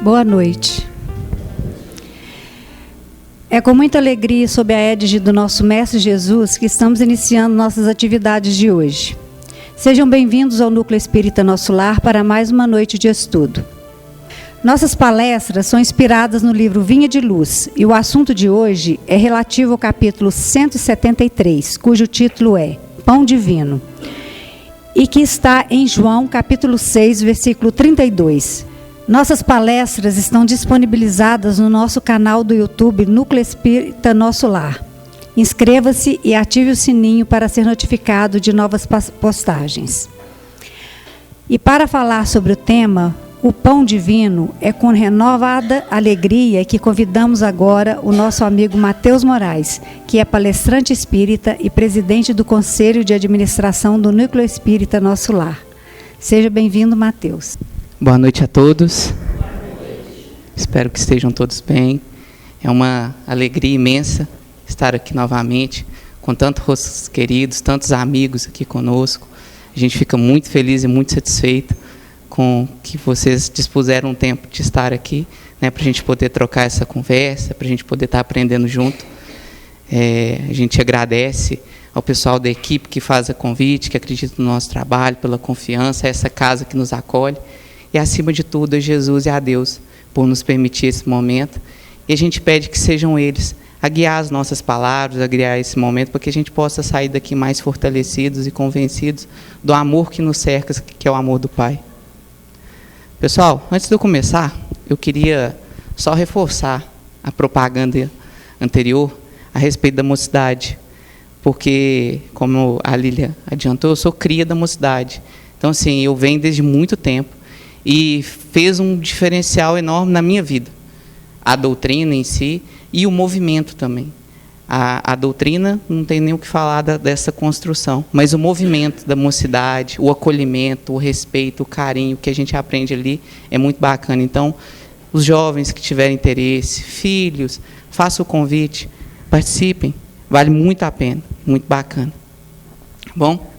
Boa noite. É com muita alegria, sob a égide do nosso Mestre Jesus, que estamos iniciando nossas atividades de hoje. Sejam bem-vindos ao Núcleo Espírita Nosso Lar para mais uma noite de estudo. Nossas palestras são inspiradas no livro Vinha de Luz, e o assunto de hoje é relativo ao capítulo 173, cujo título é Pão Divino, e que está em João, capítulo 6, versículo 32. Nossas palestras estão disponibilizadas no nosso canal do YouTube Núcleo Espírita Nosso Lar. Inscreva-se e ative o sininho para ser notificado de novas postagens. E para falar sobre o tema, o Pão Divino, é com renovada alegria que convidamos agora o nosso amigo Matheus Moraes, que é palestrante espírita e presidente do Conselho de Administração do Núcleo Espírita Nosso Lar. Seja bem-vindo, Matheus. Boa noite a todos. Espero que estejam todos bem. É uma alegria imensa estar aqui novamente, com tantos rostos queridos, tantos amigos aqui conosco. A gente fica muito feliz e muito satisfeito com que vocês dispuseram um tempo de estar aqui, né, para a gente poder trocar essa conversa, para a gente poder estar aprendendo junto. A gente agradece ao pessoal da equipe que faz a convite, que acredita no nosso trabalho, pela confiança, a essa casa que nos acolhe. E, acima de tudo, a Jesus e a Deus por nos permitir esse momento. E a gente pede que sejam eles a guiar as nossas palavras, a guiar esse momento, para que a gente possa sair daqui mais fortalecidos e convencidos do amor que nos cerca, que é o amor do Pai. Pessoal, antes de eu começar, eu queria só reforçar a propaganda anterior a respeito da mocidade, porque, como a Lília adiantou, eu sou cria da mocidade. Então, assim, eu venho desde muito tempo, e fez um diferencial enorme na minha vida. A doutrina em si e o movimento também. A doutrina não tem nem o que falar dessa construção, mas o movimento da mocidade, o acolhimento, o respeito, o carinho que a gente aprende ali é muito bacana. Então, os jovens que tiverem interesse, filhos, façam o convite, participem, vale muito a pena, muito bacana. Bom?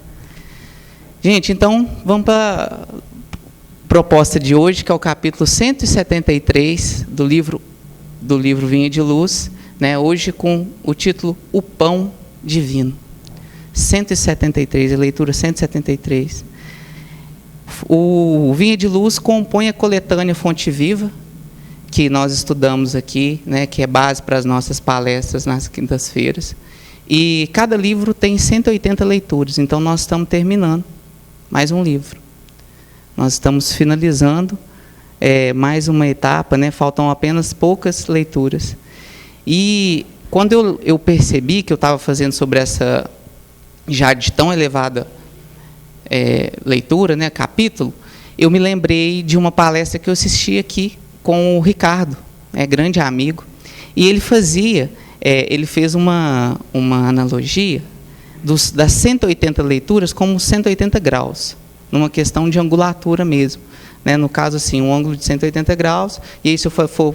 Gente, então, vamos para proposta de hoje, que é o capítulo 173 do livro Vinha de Luz, né, hoje com o título O Pão Divino. 173, a leitura 173. O Vinha de Luz compõe a coletânea Fonte Viva, que nós estudamos aqui, né, que é base para as nossas palestras nas quintas-feiras. E cada livro tem 180 leituras, então nós estamos terminando mais um livro. Nós estamos finalizando mais uma etapa, né? Faltam apenas poucas leituras. E quando eu percebi que eu estava fazendo sobre essa já de tão elevada leitura, né, capítulo, eu me lembrei de uma palestra que eu assisti aqui com o Ricardo, grande amigo, e ele fez uma analogia das 180 leituras como 180 graus. Numa questão de angulatura mesmo, né? No caso, assim, um ângulo de 180 graus, e aí, se eu for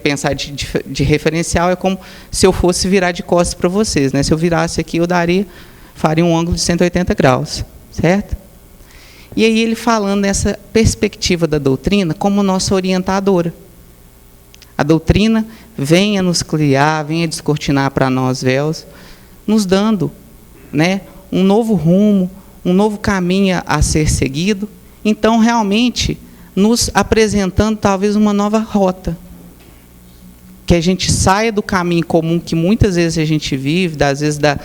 pensar de referencial, é como se eu fosse virar de costas para vocês, né? Se eu virasse aqui, faria um ângulo de 180 graus, certo? E aí ele falando nessa perspectiva da doutrina como nossa orientadora. A doutrina vem a nos criar, vem a descortinar para nós véus, nos dando, né, um novo rumo, um novo caminho a ser seguido, então, realmente, nos apresentando, talvez, uma nova rota. Que a gente saia do caminho comum que muitas vezes a gente vive, às vezes da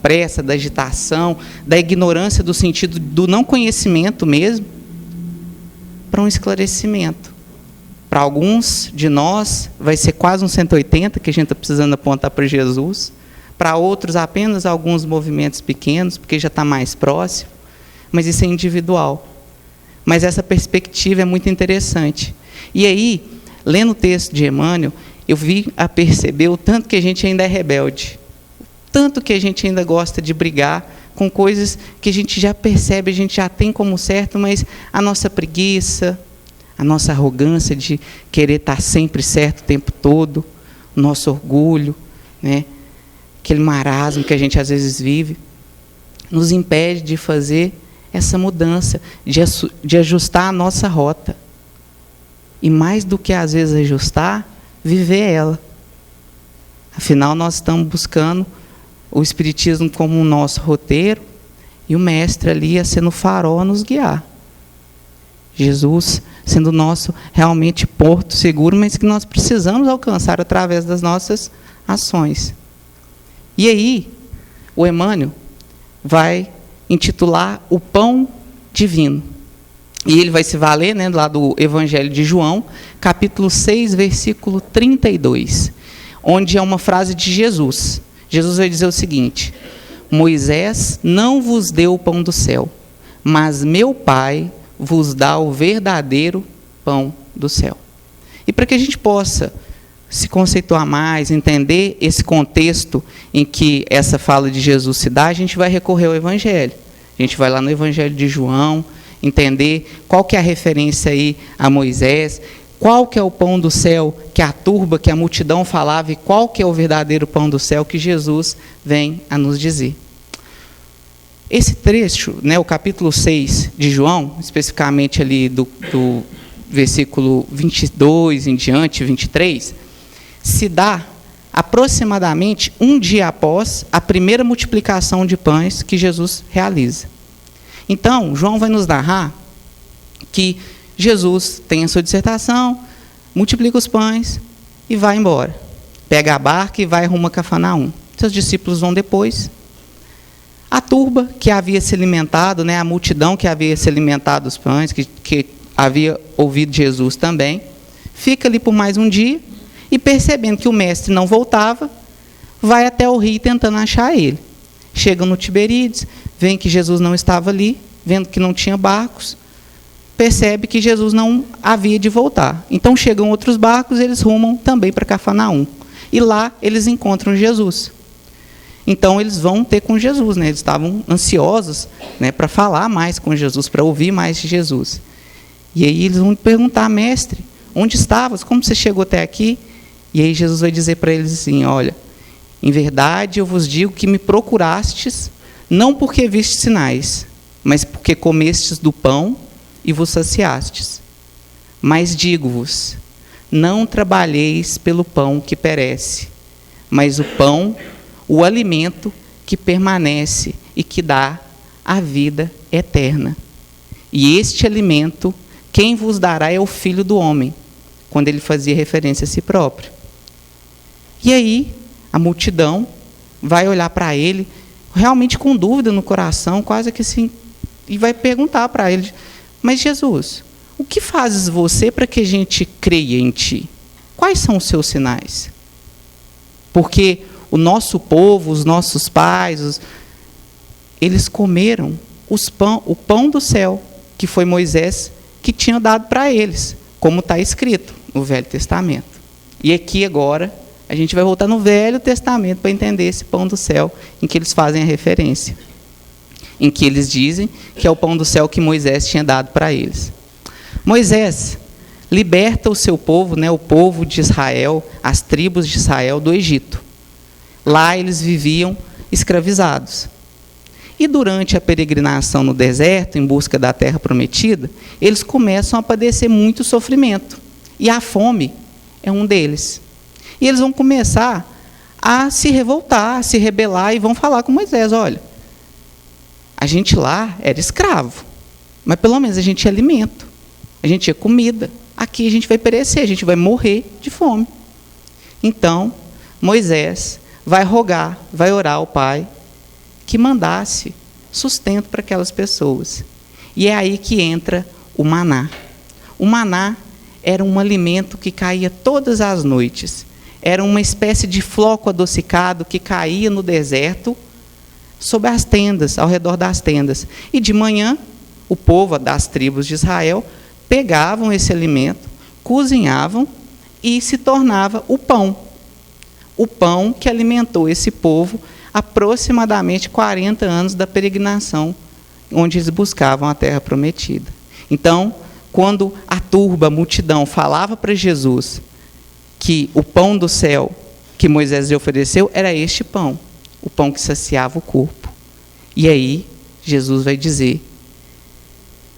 pressa, da agitação, da ignorância, do sentido do não conhecimento mesmo, para um esclarecimento. Para alguns de nós, vai ser quase um 180, que a gente está precisando apontar para Jesus. Para outros, apenas alguns movimentos pequenos, porque já está mais próximo, mas isso é individual. Mas essa perspectiva é muito interessante. E aí, lendo o texto de Emmanuel, eu vi a perceber o tanto que a gente ainda é rebelde, o tanto que a gente ainda gosta de brigar com coisas que a gente já percebe, a gente já tem como certo, mas a nossa preguiça, a nossa arrogância de querer estar sempre certo o tempo todo, o nosso orgulho, né? Aquele marasmo que a gente às vezes vive, nos impede de fazer essa mudança, de ajustar a nossa rota. e mais do que às vezes ajustar, viver ela. Afinal, nós estamos buscando o Espiritismo como o nosso roteiro e o Mestre ali a sendo o farol a nos guiar. Jesus sendo o nosso realmente porto seguro, mas que nós precisamos alcançar através das nossas ações. E aí, o Emmanuel vai intitular o pão divino. E ele vai se valer, né, lá do Evangelho de João, capítulo 6, versículo 32, onde é uma frase de Jesus. Jesus vai dizer o seguinte: Moisés não vos deu o pão do céu, mas meu Pai vos dá o verdadeiro pão do céu. E para que a gente possa se conceituar mais, entender esse contexto em que essa fala de Jesus se dá, a gente vai recorrer ao Evangelho. A gente vai lá no Evangelho de João, entender qual que é a referência aí a Moisés, qual que é o pão do céu que a turba, que a multidão falava, e qual que é o verdadeiro pão do céu que Jesus vem a nos dizer. Esse trecho, né, o capítulo 6 de João, especificamente ali do versículo 22 em diante, 23, se dá aproximadamente um dia após a primeira multiplicação de pães que Jesus realiza. Então, João vai nos narrar que Jesus tem a sua dissertação, multiplica os pães e vai embora. Pega a barca e vai rumo a Cafarnaum. Seus discípulos vão depois. A turba que havia se alimentado, né, a multidão que havia se alimentado dos pães, que havia ouvido Jesus também, fica ali por mais um dia e, percebendo que o mestre não voltava, vai até o rio tentando achar ele. Chegam no Tiberíades, veem que Jesus não estava ali, vendo que não tinha barcos, percebe que Jesus não havia de voltar. Então chegam outros barcos, eles rumam também para Cafarnaum. E lá eles encontram Jesus. Então eles vão ter com Jesus, né? Eles estavam ansiosos, né, para falar mais com Jesus, para ouvir mais de Jesus. E aí eles vão perguntar: mestre, onde estavas? Como você chegou até aqui? E aí Jesus vai dizer para eles assim: olha, em verdade eu vos digo que me procurastes, não porque vistes sinais, mas porque comestes do pão e vos saciastes. Mas digo-vos, não trabalheis pelo pão que perece, mas o pão, o alimento que permanece e que dá a vida eterna. E este alimento, quem vos dará é o Filho do Homem, quando ele fazia referência a si próprio. E aí, a multidão vai olhar para ele, realmente com dúvida no coração, quase que assim, e vai perguntar para ele: mas Jesus, o que fazes você para que a gente creia em ti? Quais são os seus sinais? Porque o nosso povo, os nossos pais, eles comeram o pão do céu, que foi Moisés que tinha dado para eles, como está escrito no Velho Testamento. E aqui agora, a gente vai voltar no Velho Testamento para entender esse pão do céu, em que eles fazem a referência, em que eles dizem que é o pão do céu que Moisés tinha dado para eles. Moisés liberta o seu povo, né, o povo de Israel, as tribos de Israel do Egito. Lá eles viviam escravizados. E durante a peregrinação no deserto, em busca da terra prometida, eles começam a padecer muito sofrimento. E a fome é um deles. E eles vão começar a se revoltar, a se rebelar, e vão falar com Moisés: olha, a gente lá era escravo, mas pelo menos a gente tinha alimento, a gente tinha comida. Aqui a gente vai perecer, a gente vai morrer de fome. Então, Moisés vai rogar, vai orar ao Pai que mandasse sustento para aquelas pessoas. E é aí que entra o maná. O maná era um alimento que caía todas as noites. Era uma espécie de floco adocicado que caía no deserto sobre as tendas, ao redor das tendas. E de manhã, o povo das tribos de Israel pegavam esse alimento, cozinhavam e se tornava o pão. O pão que alimentou esse povo aproximadamente 40 anos da peregrinação, onde eles buscavam a terra prometida. Então, quando a turba, a multidão, falava para Jesus que o pão do céu que Moisés lhe ofereceu era este pão, o pão que saciava o corpo. E aí, Jesus vai dizer: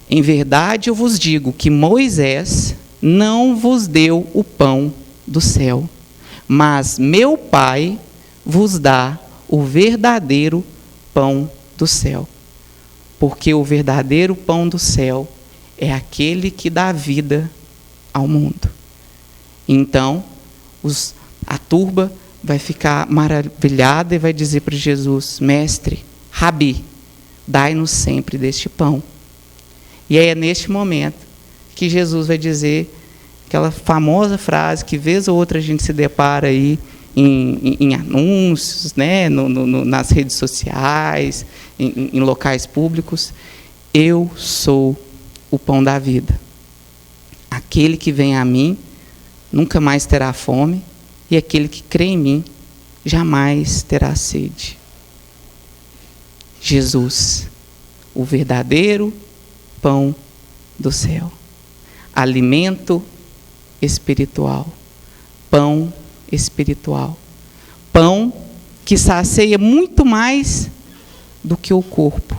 em verdade eu vos digo que Moisés não vos deu o pão do céu, mas meu Pai vos dá o verdadeiro pão do céu. Porque o verdadeiro pão do céu é aquele que dá vida ao mundo. Então, a turba vai ficar maravilhada e vai dizer para Jesus: Mestre, Rabi, dai-nos sempre deste pão. E aí é neste momento que Jesus vai dizer aquela famosa frase que vez ou outra a gente se depara aí em anúncios, né, nas redes sociais, em locais públicos: eu sou o pão da vida. Aquele que vem a mim nunca mais terá fome, e aquele que crê em mim jamais terá sede. Jesus, o verdadeiro pão do céu. Alimento espiritual. Pão espiritual. Pão que sacia muito mais do que o corpo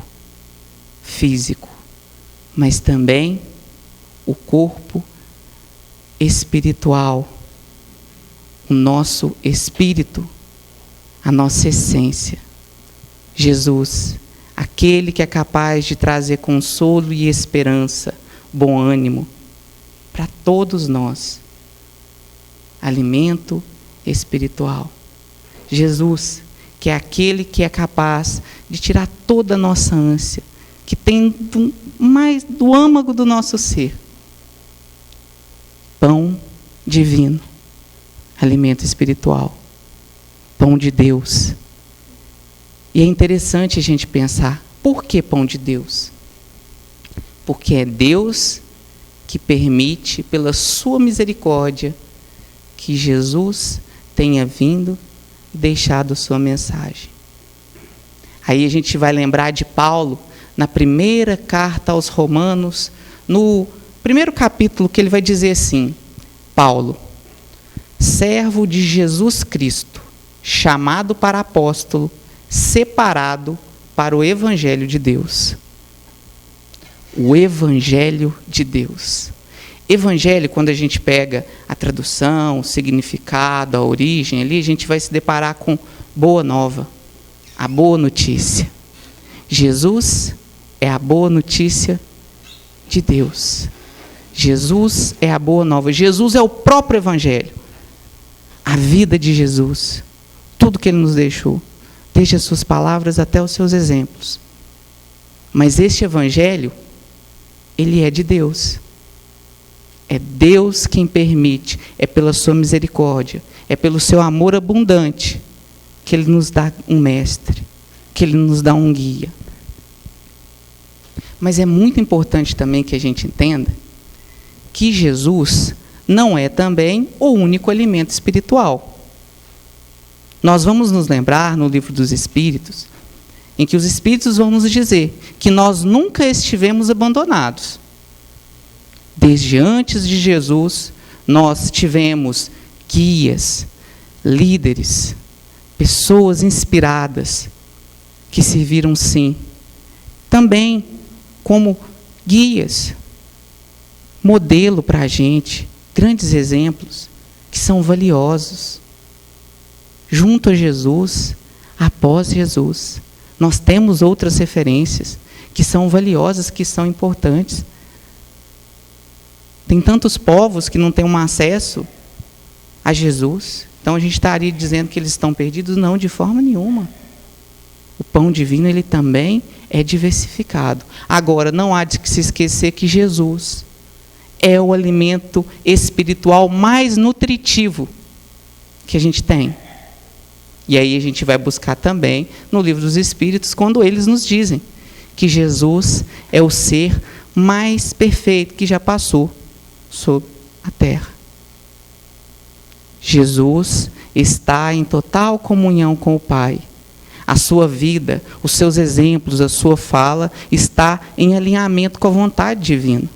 físico, mas também o corpo espiritual, o nosso espírito, a nossa essência. Jesus, aquele que é capaz de trazer consolo e esperança, bom ânimo para todos nós. Alimento espiritual. Jesus, que é aquele que é capaz de tirar toda a nossa ânsia, que tem mais do âmago do nosso ser. Pão divino, alimento espiritual, pão de Deus. E é interessante a gente pensar, por que pão de Deus? Porque é Deus que permite, pela sua misericórdia, que Jesus tenha vindo e deixado sua mensagem. Aí a gente vai lembrar de Paulo, na primeira carta aos Romanos, no primeiro capítulo, que ele vai dizer assim: Paulo, servo de Jesus Cristo, chamado para apóstolo, separado para o Evangelho de Deus. O Evangelho de Deus. Evangelho, quando a gente pega a tradução, o significado, a origem ali, a gente vai se deparar com boa nova, a boa notícia. Jesus é a boa notícia de Deus. Jesus é a boa nova. Jesus é o próprio Evangelho. A vida de Jesus. Tudo que Ele nos deixou. Desde as suas palavras até os seus exemplos. Mas este Evangelho, ele é de Deus. É Deus quem permite. É pela sua misericórdia. É pelo seu amor abundante que Ele nos dá um mestre. Que Ele nos dá um guia. Mas é muito importante também que a gente entenda que Jesus não é também o único alimento espiritual. Nós vamos nos lembrar no livro dos Espíritos, em que os Espíritos vão nos dizer que nós nunca estivemos abandonados. Desde antes de Jesus, nós tivemos guias, líderes, pessoas inspiradas, que serviram, sim, também como guias, modelo para a gente, grandes exemplos, que são valiosos. Junto a Jesus, após Jesus, nós temos outras referências que são valiosas, que são importantes. Tem tantos povos que não têm um acesso a Jesus, então a gente estaria dizendo que eles estão perdidos? Não, de forma nenhuma. O pão divino, ele também é diversificado. Agora, não há de se esquecer que Jesus é o alimento espiritual mais nutritivo que a gente tem. E aí a gente vai buscar também no livro dos Espíritos, quando eles nos dizem que Jesus é o ser mais perfeito que já passou sobre a terra. Jesus está em total comunhão com o Pai. A sua vida, os seus exemplos, a sua fala está em alinhamento com a vontade divina.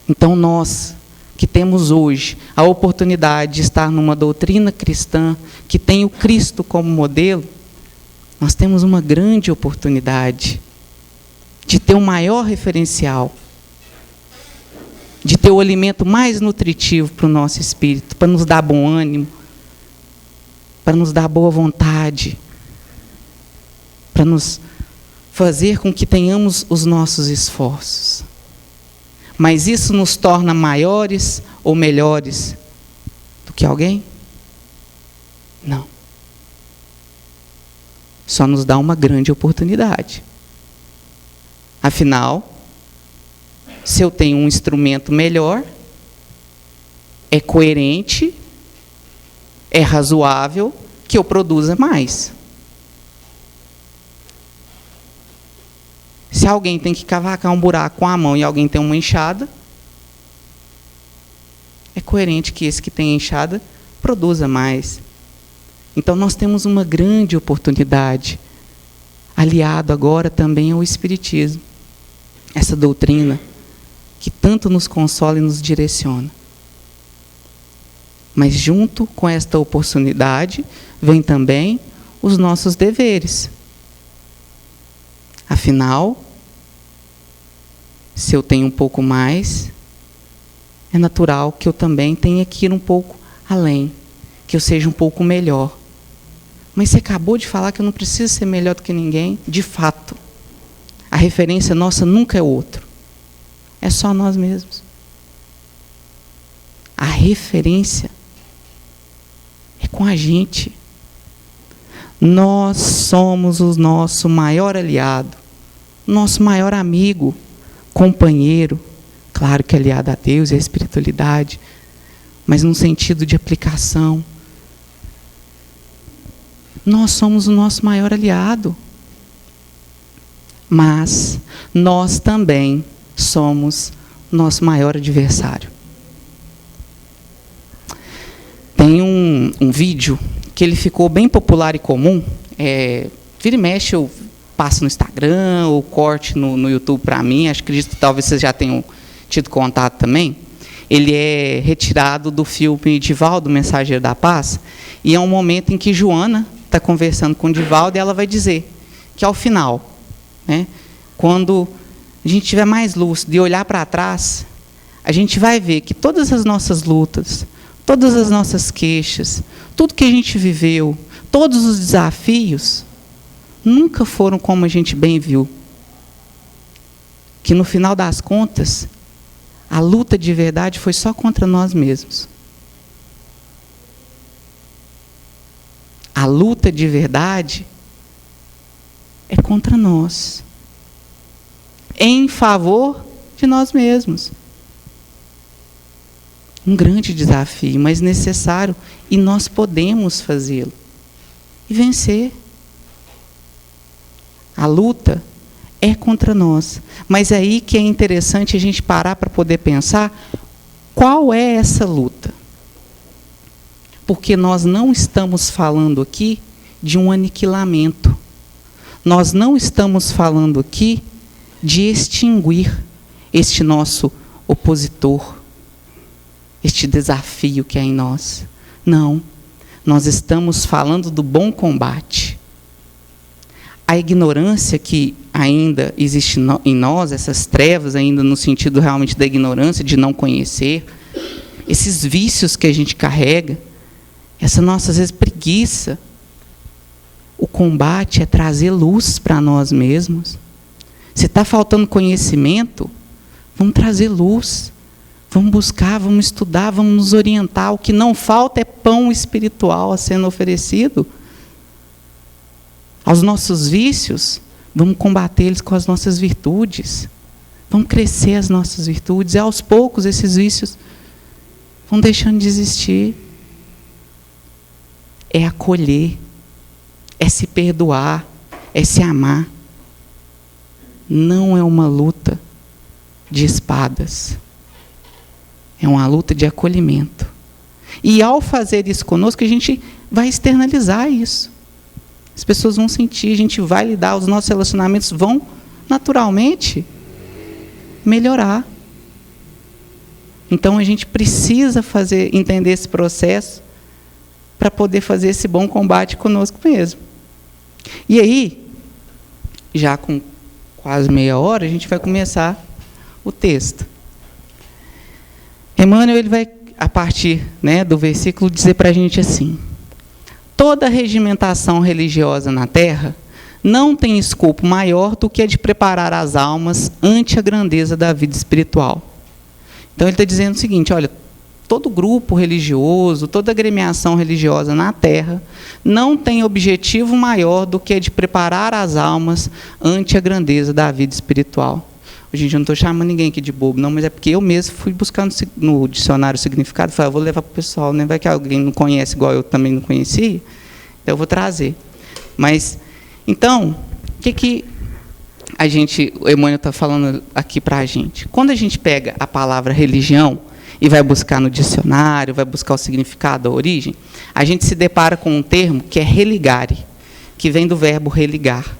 Então nós, que temos hoje a oportunidade de estar numa doutrina cristã, que tem o Cristo como modelo, nós temos uma grande oportunidade de ter um maior referencial. de ter o alimento mais nutritivo para o nosso espírito, para nos dar bom ânimo, para nos dar boa vontade, para nos fazer com que tenhamos os nossos esforços. Mas isso nos torna maiores ou melhores do que alguém? Não. Só nos dá uma grande oportunidade. Afinal, se eu tenho um instrumento melhor, é coerente, é razoável que eu produza mais. Se alguém tem que cavacar um buraco com a mão e alguém tem uma enxada, é coerente que esse que tem a enxada produza mais. Então nós temos uma grande oportunidade, aliado agora também ao Espiritismo, essa doutrina que tanto nos consola e nos direciona. Mas junto com esta oportunidade, vem também os nossos deveres. Afinal, se eu tenho um pouco mais, é natural que eu também tenha que ir um pouco além, que eu seja um pouco melhor. Mas você acabou de falar que eu não preciso ser melhor do que ninguém. De fato, a referência nossa nunca é outro. É só nós mesmos. A referência é com a gente. Nós somos o nosso maior aliado, nosso maior amigo, companheiro. Claro que aliado a Deus e à espiritualidade, mas num sentido de aplicação. Nós somos o nosso maior aliado. Mas nós também somos nosso maior adversário. Tem um vídeo que ele ficou bem popular e comum. Vira e mexe, eu passo no Instagram, ou corte no YouTube para mim. Acredito que talvez vocês já tenham tido contato também. Ele é retirado do filme Divaldo, Mensageiro da Paz, e é um momento em que Joana está conversando com Divaldo e ela vai dizer que ao final, né, quando a gente tiver mais lúcido e olhar para trás, a gente vai ver que todas as nossas lutas, todas as nossas queixas, tudo que a gente viveu, todos os desafios, nunca foram como a gente bem viu. Que no final das contas, a luta de verdade foi só contra nós mesmos. A luta de verdade é contra nós. Em favor de nós mesmos. Um grande desafio, mas necessário, e nós podemos fazê-lo. E vencer. A luta é contra nós. Mas é aí que é interessante a gente parar para poder pensar qual é essa luta. Porque nós não estamos falando aqui de um aniquilamento. Nós não estamos falando aqui de extinguir este nosso opositor, este desafio que há em nós. Não, nós estamos falando do bom combate. A ignorância que ainda existe em nós, essas trevas ainda no sentido realmente da ignorância, de não conhecer, esses vícios que a gente carrega, essa nossa, às vezes, preguiça. O combate é trazer luz para nós mesmos. Se está faltando conhecimento, vamos trazer luz. Vamos buscar, vamos estudar, vamos nos orientar. O que não falta é pão espiritual sendo oferecido. Aos nossos vícios, vamos combater-eles com as nossas virtudes. Vamos crescer as nossas virtudes. E aos poucos esses vícios vão deixando de existir. É acolher, é se perdoar, é se amar. Não é uma luta de espadas. É uma luta de acolhimento. E ao fazer isso conosco, a gente vai externalizar isso. As pessoas vão sentir, a gente vai lidar, os nossos relacionamentos vão naturalmente melhorar. Então a gente precisa entender esse processo para poder fazer esse bom combate conosco mesmo. E aí, já com quase meia hora, a gente vai começar o texto. Emmanuel ele vai, a partir, né, do versículo, dizer para a gente assim: toda regimentação religiosa na Terra não tem escopo maior do que a de preparar as almas ante a grandeza da vida espiritual. Então, ele está dizendo o seguinte: olha, todo grupo religioso, toda agremiação religiosa na Terra não tem objetivo maior do que a de preparar as almas ante a grandeza da vida espiritual. Gente, eu não estou chamando ninguém aqui de bobo, não, mas é porque eu mesmo fui buscar no dicionário o significado, falei, vou levar para o pessoal, né? Vai que alguém não conhece igual eu também não conhecia, então eu vou trazer. Mas, então, o que o Emmanuel está falando aqui para a gente? Quando a gente pega a palavra religião e vai buscar no dicionário, vai buscar o significado, a origem, a gente se depara com um termo que é religare, que vem do verbo religar,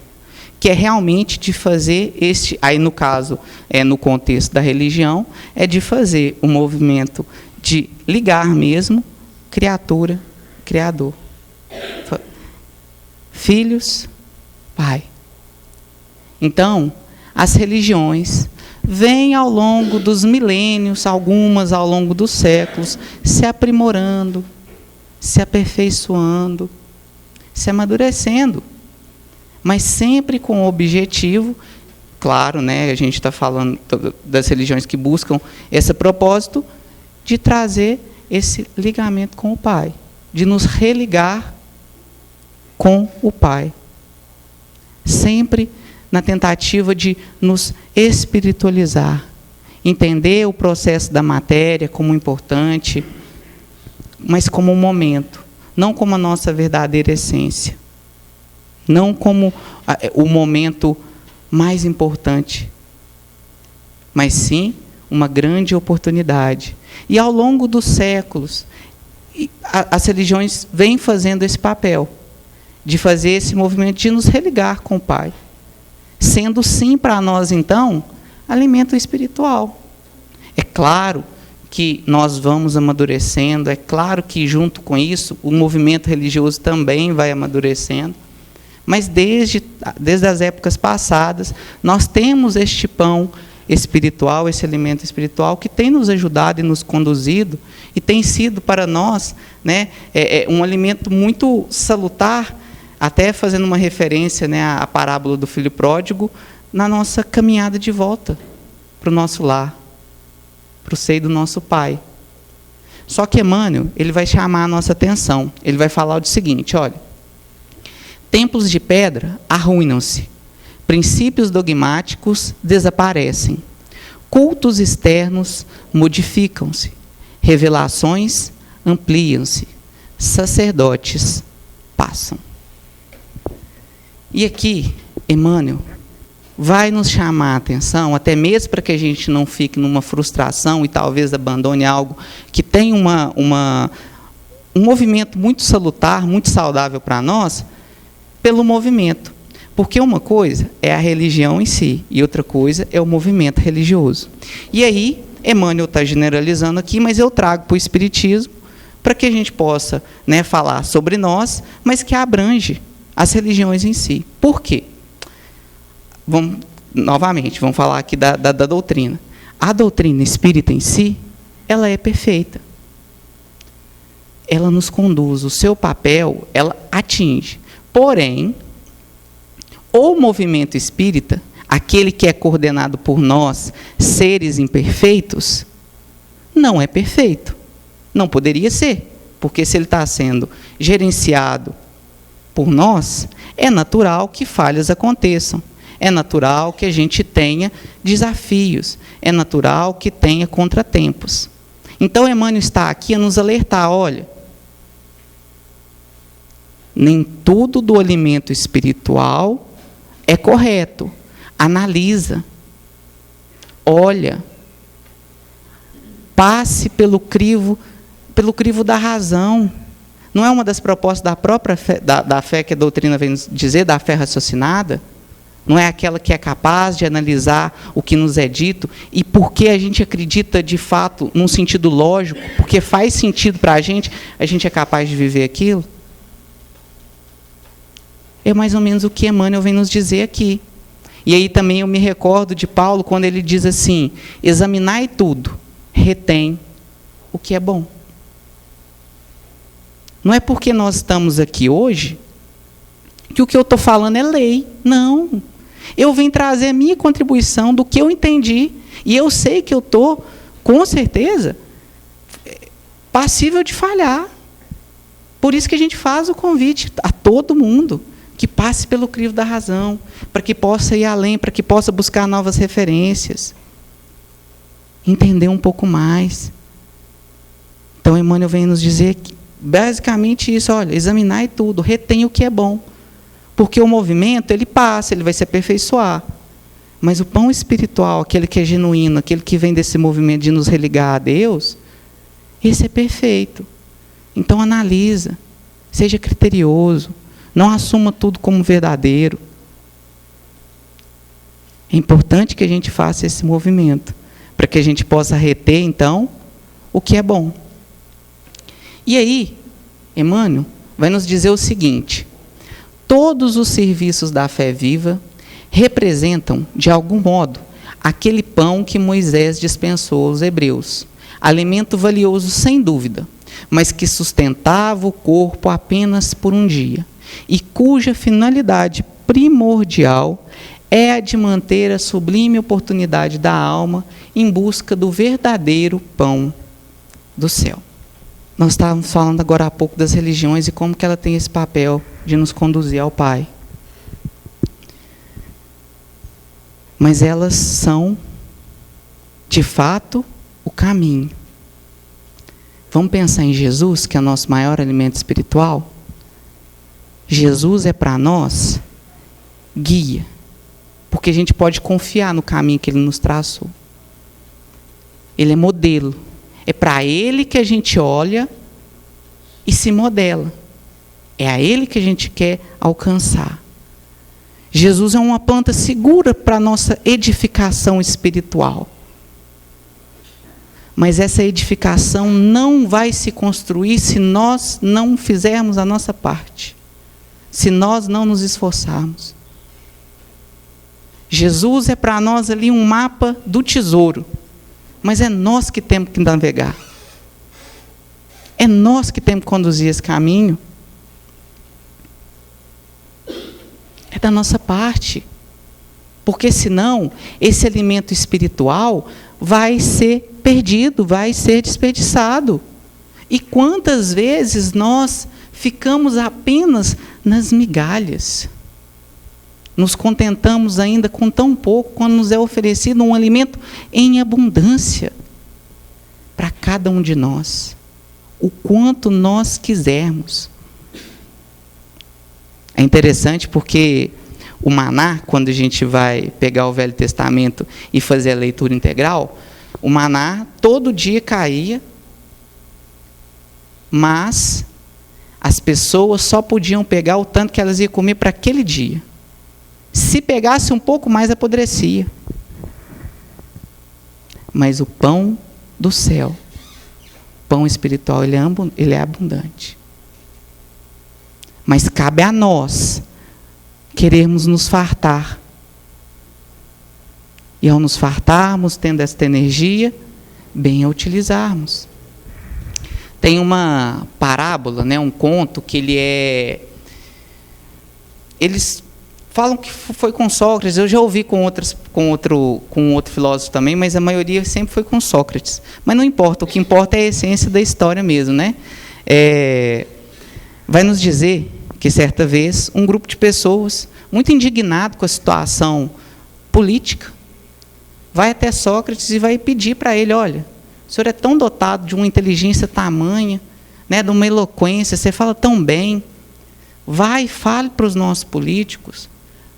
que é realmente de fazer aí no caso, no contexto da religião, é de fazer o movimento de ligar mesmo criatura, criador. Filhos, pai. Então, as religiões vêm ao longo dos milênios, algumas ao longo dos séculos, se aprimorando, se aperfeiçoando, se amadurecendo, mas sempre com o objetivo, claro, né, a gente está falando das religiões que buscam esse propósito, de trazer esse ligamento com o Pai, de nos religar com o Pai. Sempre na tentativa de nos espiritualizar, entender o processo da matéria como importante, mas como um momento, não como a nossa verdadeira essência. Não como o momento mais importante, mas sim uma grande oportunidade. E ao longo dos séculos, as religiões vêm fazendo esse papel, de fazer esse movimento de nos religar com o Pai, sendo sim para nós, então, alimento espiritual. É claro que nós vamos amadurecendo, é claro que junto com isso, o movimento religioso também vai amadurecendo, mas desde as épocas passadas, nós temos este pão espiritual, esse alimento espiritual, que tem nos ajudado e nos conduzido, e tem sido para nós, né, um alimento muito salutar, até fazendo uma referência, né, à parábola do filho pródigo, na nossa caminhada de volta para o nosso lar, para o seio do nosso Pai. Só que Emmanuel, ele vai chamar a nossa atenção, ele vai falar o seguinte: olha, templos de pedra arruinam-se, princípios dogmáticos desaparecem, cultos externos modificam-se, revelações ampliam-se, sacerdotes passam. E aqui, Emmanuel vai nos chamar a atenção, até mesmo para que a gente não fique numa frustração e talvez abandone algo que tem um movimento muito salutar, muito saudável para nós, pelo movimento. Porque uma coisa é a religião em si, e outra coisa é o movimento religioso. E aí, Emmanuel está generalizando aqui, mas eu trago para o Espiritismo, para que a gente possa, né, falar sobre nós, mas que abrange as religiões em si. Por quê? Novamente, vamos falar aqui da doutrina. A doutrina espírita em si, ela é perfeita. Ela nos conduz, o seu papel, ela atinge. Porém, o movimento espírita, aquele que é coordenado por nós, seres imperfeitos, não é perfeito. Não poderia ser, porque se ele está sendo gerenciado por nós, é natural que falhas aconteçam. É natural que a gente tenha desafios. É natural que tenha contratempos. Então, Emmanuel está aqui a nos alertar, olha, nem tudo do alimento espiritual é correto. Analisa. Olha. Passe pelo crivo da razão. Não é uma das propostas da própria fé, da fé que a doutrina vem nos dizer, da fé raciocinada? Não é aquela que é capaz de analisar o que nos é dito e porque a gente acredita de fato num sentido lógico, porque faz sentido para a gente é capaz de viver aquilo? É mais ou menos o que Emmanuel vem nos dizer aqui. E aí também eu me recordo de Paulo, quando ele diz assim: examinai tudo, retém o que é bom. Não é porque nós estamos aqui hoje que o que eu estou falando é lei. Não. Eu vim trazer a minha contribuição do que eu entendi. E eu sei que eu estou, com certeza, passível de falhar. Por isso que a gente faz o convite a todo mundo que passe pelo crivo da razão, para que possa ir além, para que possa buscar novas referências, entender um pouco mais. Então, Emmanuel vem nos dizer que, basicamente isso, olha, examinar tudo, retém o que é bom. Porque o movimento, ele passa, ele vai se aperfeiçoar. Mas o pão espiritual, aquele que é genuíno, aquele que vem desse movimento de nos religar a Deus, esse é perfeito. Então, analisa, seja criterioso, não assuma tudo como verdadeiro. É importante que a gente faça esse movimento, para que a gente possa reter, então, o que é bom. E aí, Emmanuel vai nos dizer o seguinte: todos os serviços da fé viva representam, de algum modo, aquele pão que Moisés dispensou aos hebreus, alimento valioso sem dúvida, mas que sustentava o corpo apenas por um dia, e cuja finalidade primordial é a de manter a sublime oportunidade da alma em busca do verdadeiro pão do céu. Nós estávamos falando agora há pouco das religiões e como que ela tem esse papel de nos conduzir ao Pai. Mas elas são, de fato, o caminho. Vamos pensar em Jesus, que é o nosso maior alimento espiritual? Jesus é para nós guia, porque a gente pode confiar no caminho que Ele nos traçou. Ele é modelo. É para Ele que a gente olha e se modela. É a Ele que a gente quer alcançar. Jesus é uma planta segura para a nossa edificação espiritual. Mas essa edificação não vai se construir se nós não fizermos a nossa parte. Se nós não nos esforçarmos. Jesus é para nós ali um mapa do tesouro. Mas é nós que temos que navegar. É nós que temos que conduzir esse caminho. É da nossa parte. Porque senão, esse alimento espiritual vai ser perdido, vai ser desperdiçado. E quantas vezes nós ficamos apenas nas migalhas? Nos contentamos ainda com tão pouco, quando nos é oferecido um alimento em abundância para cada um de nós, o quanto nós quisermos. É interessante porque o maná, quando a gente vai pegar o Velho Testamento e fazer a leitura integral, o maná todo dia caía, mas as pessoas só podiam pegar o tanto que elas iam comer para aquele dia. Se pegasse um pouco mais, apodrecia. Mas o pão do céu, pão espiritual, ele é abundante. Mas cabe a nós querermos nos fartar. E ao nos fartarmos, tendo esta energia, bem a utilizarmos. Tem uma parábola, um conto, que eles falam que foi com Sócrates. Eu já ouvi com outro filósofo também, mas a maioria sempre foi com Sócrates. Mas não importa, o que importa é a essência da história mesmo, vai nos dizer que, certa vez, um grupo de pessoas, muito indignado com a situação política, vai até Sócrates e vai pedir para ele: olha, o senhor é tão dotado de uma inteligência tamanha, de uma eloquência, você fala tão bem, vai e fale para os nossos políticos,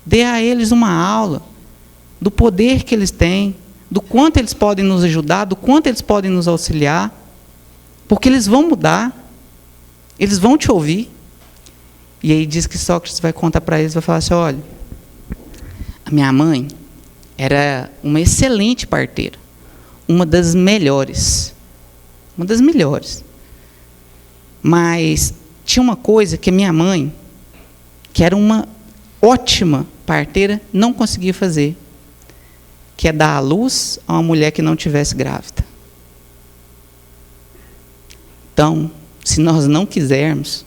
dê a eles uma aula do poder que eles têm, do quanto eles podem nos ajudar, do quanto eles podem nos auxiliar, porque eles vão mudar, eles vão te ouvir. E aí diz que Sócrates vai contar para eles, vai falar assim: olha, a minha mãe era uma excelente parteira, uma das melhores, mas tinha uma coisa que a minha mãe, que era uma ótima parteira, não conseguia fazer, que é dar à luz a uma mulher que não tivesse grávida. Então, se nós não quisermos,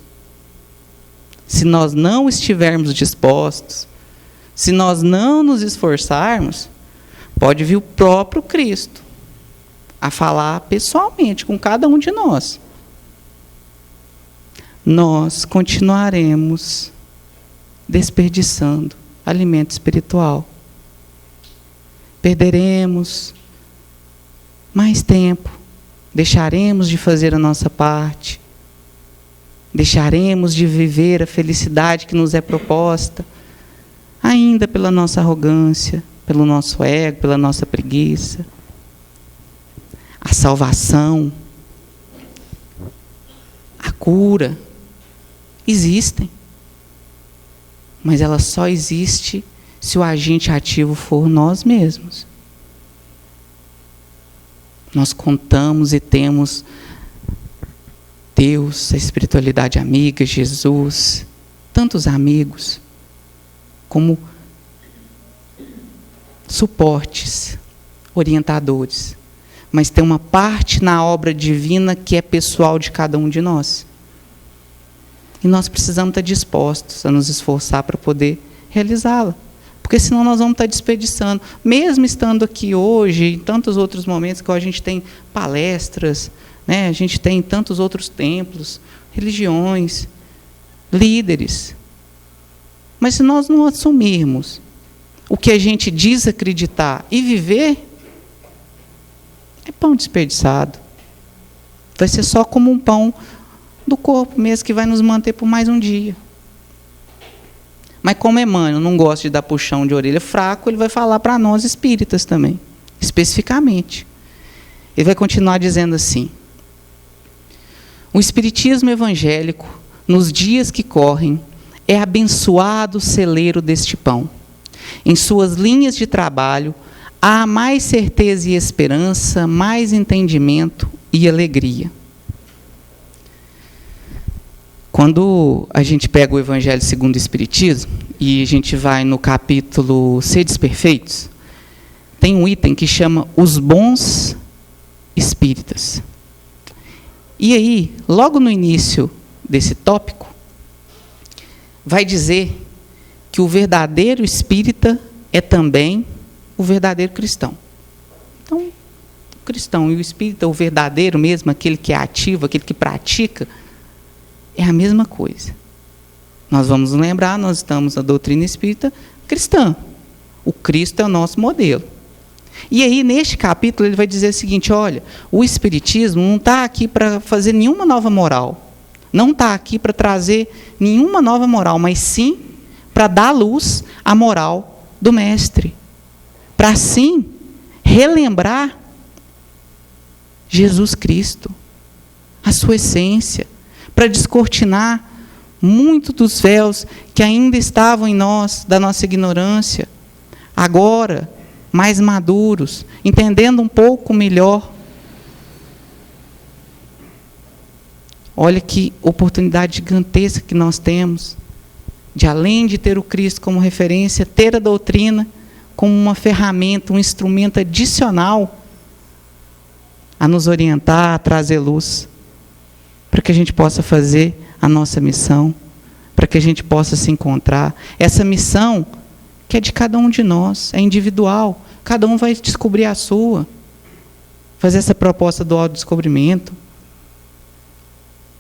se nós não estivermos dispostos, se nós não nos esforçarmos, pode vir o próprio Cristo a falar pessoalmente com cada um de nós. Nós continuaremos desperdiçando alimento espiritual. Perderemos mais tempo, deixaremos de fazer a nossa parte, deixaremos de viver a felicidade que nos é proposta, ainda pela nossa arrogância, pelo nosso ego, pela nossa preguiça. A salvação, a cura, existem, mas ela só existe se o agente ativo for nós mesmos. Nós contamos e temos Deus, a espiritualidade amiga, Jesus, tantos amigos, como suportes, orientadores. Mas tem uma parte na obra divina que é pessoal de cada um de nós. E nós precisamos estar dispostos a nos esforçar para poder realizá-la. Porque senão nós vamos estar desperdiçando. Mesmo estando aqui hoje, em tantos outros momentos que a gente tem palestras, né? A gente tem tantos outros templos, religiões, líderes. Mas se nós não assumirmos o que a gente diz acreditar e viver, é pão desperdiçado. Vai ser só como um pão do corpo mesmo, que vai nos manter por mais um dia. Mas como Emmanuel não gosta de dar puxão de orelha fraco, ele vai falar para nós espíritas também, especificamente. Ele vai continuar dizendo assim: o espiritismo evangélico, nos dias que correm, é abençoado celeiro deste pão. Em suas linhas de trabalho, há mais certeza e esperança, mais entendimento e alegria. Quando a gente pega o Evangelho segundo o Espiritismo, e a gente vai no capítulo Sedes Perfeitos, tem um item que chama os bons espíritas. E aí, logo no início desse tópico, vai dizer que o verdadeiro espírita é também o verdadeiro cristão. Então, o cristão e o espírita, o verdadeiro mesmo, aquele que é ativo, aquele que pratica, é a mesma coisa. Nós vamos lembrar, nós estamos na doutrina espírita cristã. O Cristo é o nosso modelo. E aí, neste capítulo, ele vai dizer o seguinte: olha, o espiritismo não está aqui para fazer nenhuma nova moral. Não está aqui para trazer nenhuma nova moral, mas sim para dar à luz a moral do Mestre. Para, assim, relembrar Jesus Cristo, a sua essência, para descortinar muito dos véus que ainda estavam em nós, da nossa ignorância, agora, mais maduros, entendendo um pouco melhor. Olha que oportunidade gigantesca que nós temos, de além de ter o Cristo como referência, ter a doutrina como uma ferramenta, um instrumento adicional a nos orientar, a trazer luz, para que a gente possa fazer a nossa missão, para que a gente possa se encontrar. Essa missão que é de cada um de nós, é individual, cada um vai descobrir a sua, fazer essa proposta do autodescobrimento,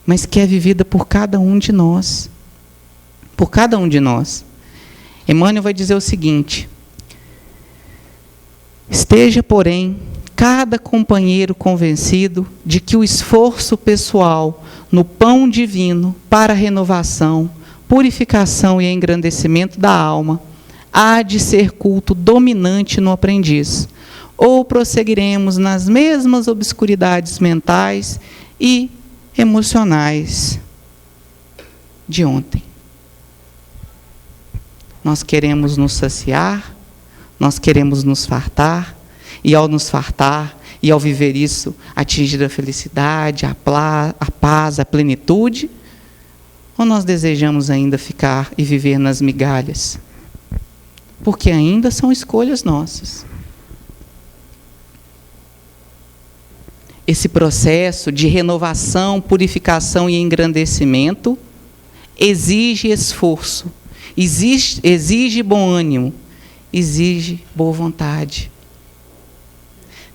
mas que é vivida por cada um de nós. Por cada um de nós. Emmanuel vai dizer o seguinte: esteja, porém, cada companheiro convencido de que o esforço pessoal no pão divino para a renovação, purificação e engrandecimento da alma há de ser culto dominante no aprendiz, ou prosseguiremos nas mesmas obscuridades mentais e emocionais de ontem. Nós queremos nos saciar, nós queremos nos fartar, e ao nos fartar, e ao viver isso, atingir a felicidade, a paz, a plenitude, ou nós desejamos ainda ficar e viver nas migalhas? Porque ainda são escolhas nossas. esse processo de renovação, purificação e engrandecimento exige esforço, exige bom ânimo, exige boa vontade.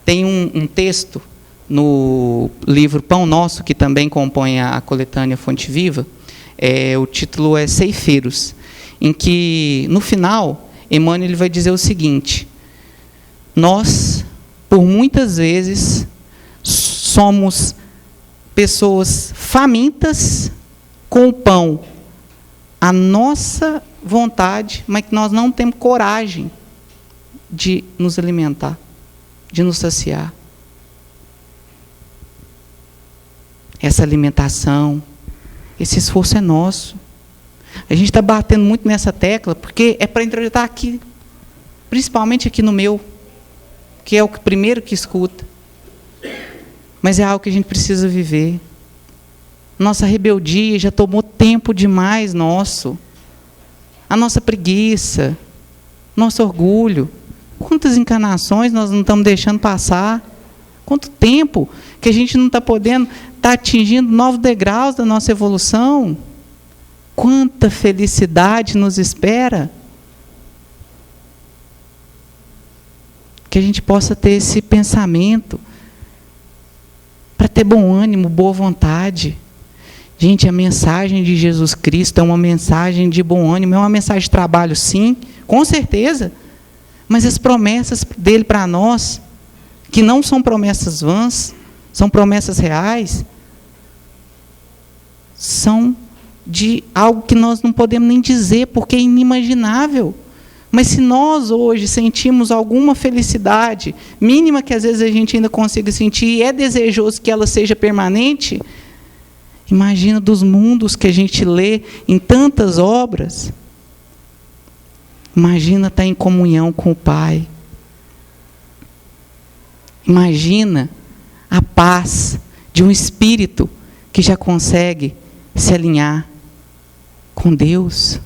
Tem um texto no livro Pão Nosso, que também compõe a coletânea Fonte Viva, o título é Ceifeiros, em que, no final, Emmanuel ele vai dizer o seguinte: nós, por muitas vezes, somos pessoas famintas com o pão à nossa vontade, mas que nós não temos coragem de nos alimentar, de nos saciar. Essa alimentação, esse esforço é nosso. A gente está batendo muito nessa tecla, porque é para introjetar aqui, principalmente aqui no meu, que é o primeiro que escuta. Mas é algo que a gente precisa viver. Nossa rebeldia já tomou tempo demais nosso. A nossa preguiça, nosso orgulho. Quantas encarnações nós não estamos deixando passar? Quanto tempo que a gente não está podendo estar atingindo novos degraus da nossa evolução? Quanta felicidade nos espera? Que a gente possa ter esse pensamento para ter bom ânimo, boa vontade. Gente, a mensagem de Jesus Cristo é uma mensagem de bom ânimo, é uma mensagem de trabalho, sim, com certeza, mas as promessas dele para nós, que não são promessas vãs, são promessas reais, são de algo que nós não podemos nem dizer, porque é inimaginável. Mas se nós hoje sentimos alguma felicidade, mínima que às vezes a gente ainda consiga sentir, e é desejoso que ela seja permanente, imagina dos mundos que a gente lê em tantas obras. Imagina estar em comunhão com o Pai. Imagina a paz de um espírito que já consegue se alinhar com Deus.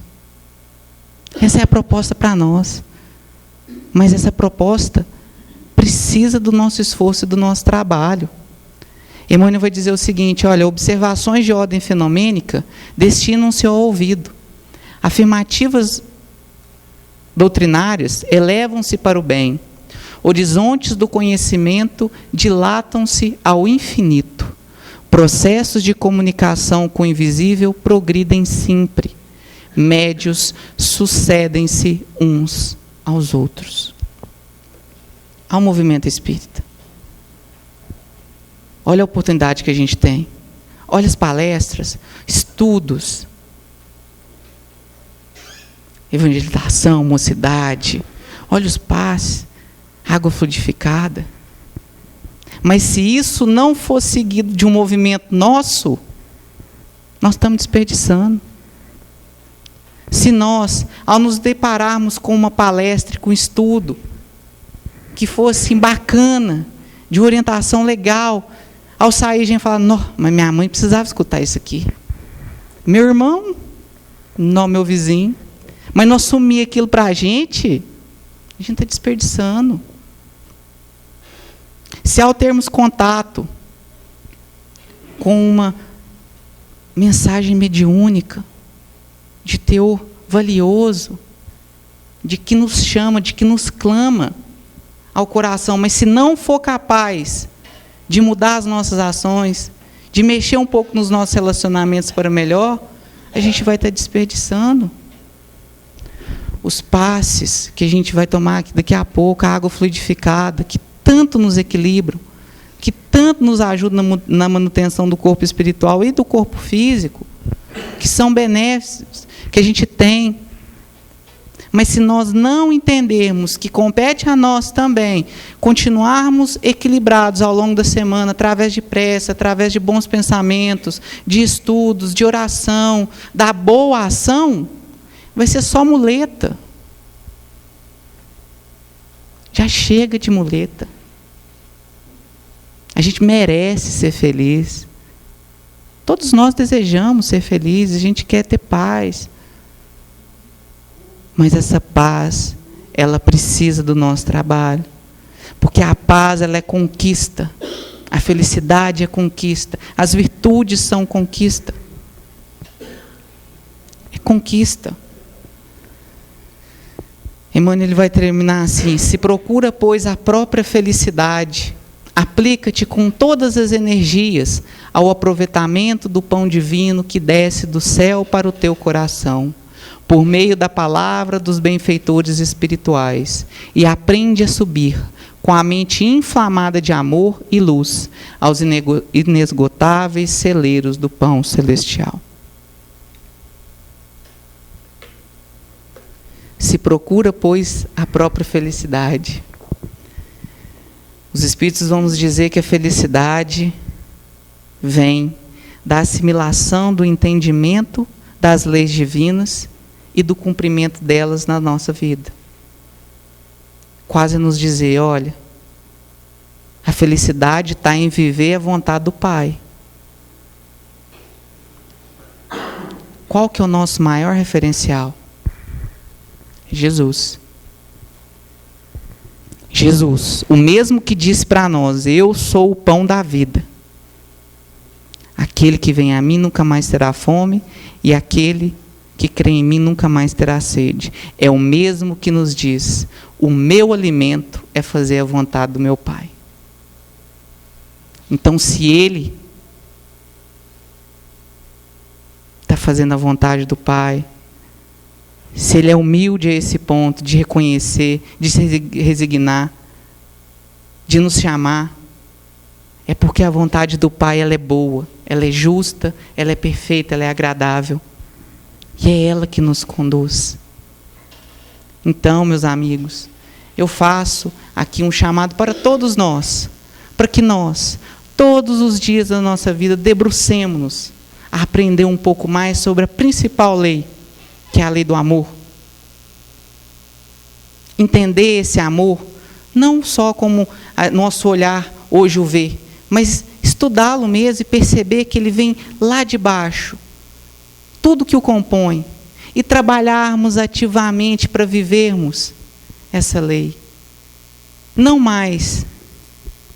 Essa é a proposta para nós. Mas essa proposta precisa do nosso esforço e do nosso trabalho. Emmanuel vai dizer o seguinte: olha, observações de ordem fenomênica destinam-se ao ouvido. Afirmativas doutrinárias elevam-se para o bem. Horizontes do conhecimento dilatam-se ao infinito. Processos de comunicação com o invisível progridem sempre. Médios sucedem-se uns aos outros. Ao movimento espírita. Olha a oportunidade que a gente tem. Olha as palestras, estudos, evangelização, mocidade. Olha os passes, água fluidificada. Mas se isso não for seguido de um movimento nosso, nós estamos desperdiçando. Se nós, ao nos depararmos com uma palestra, com um estudo, que fosse bacana, de orientação legal, ao sair a gente fala: não, mas minha mãe precisava escutar isso aqui. Meu irmão, não, meu vizinho. Mas nós assumir aquilo para a gente está desperdiçando. Se ao termos contato com uma mensagem mediúnica, de teor valioso, de que nos chama, de que nos clama ao coração, mas se não for capaz de mudar as nossas ações, de mexer um pouco nos nossos relacionamentos para melhor, a gente vai estar desperdiçando. Os passes que a gente vai tomar daqui a pouco, a água fluidificada, que tanto nos equilibram, que tanto nos ajudam na manutenção do corpo espiritual e do corpo físico, que são benéficos, que a gente tem. Mas se nós não entendermos que compete a nós também continuarmos equilibrados ao longo da semana, através de prece, através de bons pensamentos, de estudos, de oração, da boa ação, vai ser só muleta. Já chega de muleta. A gente merece ser feliz. Todos nós desejamos ser felizes, a gente quer ter paz. Mas essa paz, ela precisa do nosso trabalho. Porque a paz, ela é conquista. A felicidade é conquista. As virtudes são conquista. É conquista. Emmanuel ele vai terminar assim: se procura, pois, a própria felicidade, aplica-te com todas as energias ao aproveitamento do pão divino que desce do céu para o teu coração, por meio da palavra dos benfeitores espirituais, e aprende a subir, com a mente inflamada de amor e luz, aos inesgotáveis celeiros do pão celestial. Se procura, pois, a própria felicidade. Os Espíritos vão nos dizer que a felicidade vem da assimilação do entendimento das leis divinas e do cumprimento delas na nossa vida. Quase nos dizer, olha, a felicidade está em viver a vontade do Pai. Qual que é o nosso maior referencial? Jesus. Jesus, o mesmo que disse para nós: eu sou o pão da vida. Aquele que vem a mim nunca mais terá fome, e aquele que crê em mim nunca mais terá sede. É o mesmo que nos diz: o meu alimento é fazer a vontade do meu Pai. Então, se Ele está fazendo a vontade do Pai, se Ele é humilde a esse ponto de reconhecer, de se resignar, de nos chamar, é porque a vontade do Pai ela é boa, ela é justa, ela é perfeita, ela é agradável. E é ela que nos conduz. Então, meus amigos, eu faço aqui um chamado para todos nós, para que nós, todos os dias da nossa vida, debrucemos-nos a aprender um pouco mais sobre a principal lei, que é a lei do amor. Entender esse amor, não só como nosso olhar hoje o vê, mas estudá-lo mesmo e perceber que ele vem lá de baixo, tudo que o compõe, e trabalharmos ativamente para vivermos essa lei. Não mais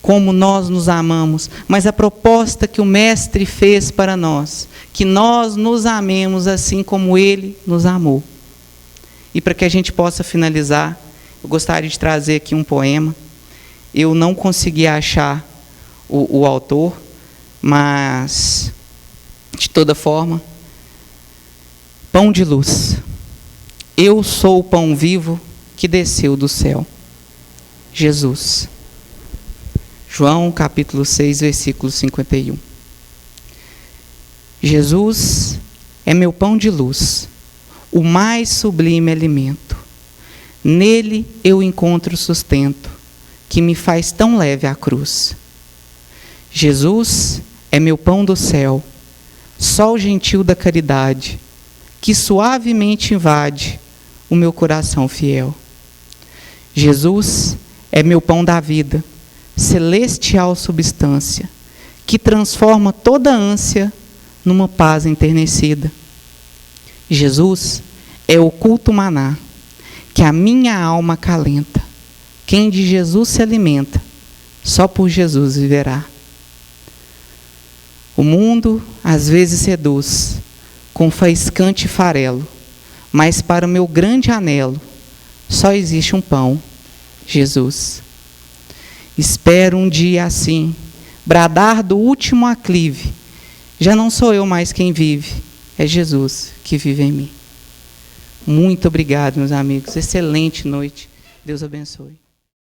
como nós nos amamos, mas a proposta que o Mestre fez para nós, que nós nos amemos assim como Ele nos amou. E para que a gente possa finalizar, eu gostaria de trazer aqui um poema. Eu não consegui achar o autor, mas, de toda forma, pão de luz. Eu sou o pão vivo que desceu do céu. Jesus. João, capítulo 6, versículo 51. Jesus é meu pão de luz, o mais sublime alimento. Nele eu encontro sustento, que me faz tão leve a cruz. Jesus é meu pão do céu, sol gentil da caridade, que suavemente invade o meu coração fiel. Jesus é meu pão da vida, celestial substância, que transforma toda ânsia numa paz enternecida. Jesus é o oculto maná, que a minha alma acalenta. Quem de Jesus se alimenta, só por Jesus viverá. O mundo às vezes seduz, com faiscante farelo, mas para o meu grande anelo, só existe um pão, Jesus. Espero um dia assim, bradar do último aclive. Já não sou eu mais quem vive, é Jesus que vive em mim. Muito obrigado, meus amigos. Excelente noite. Deus abençoe.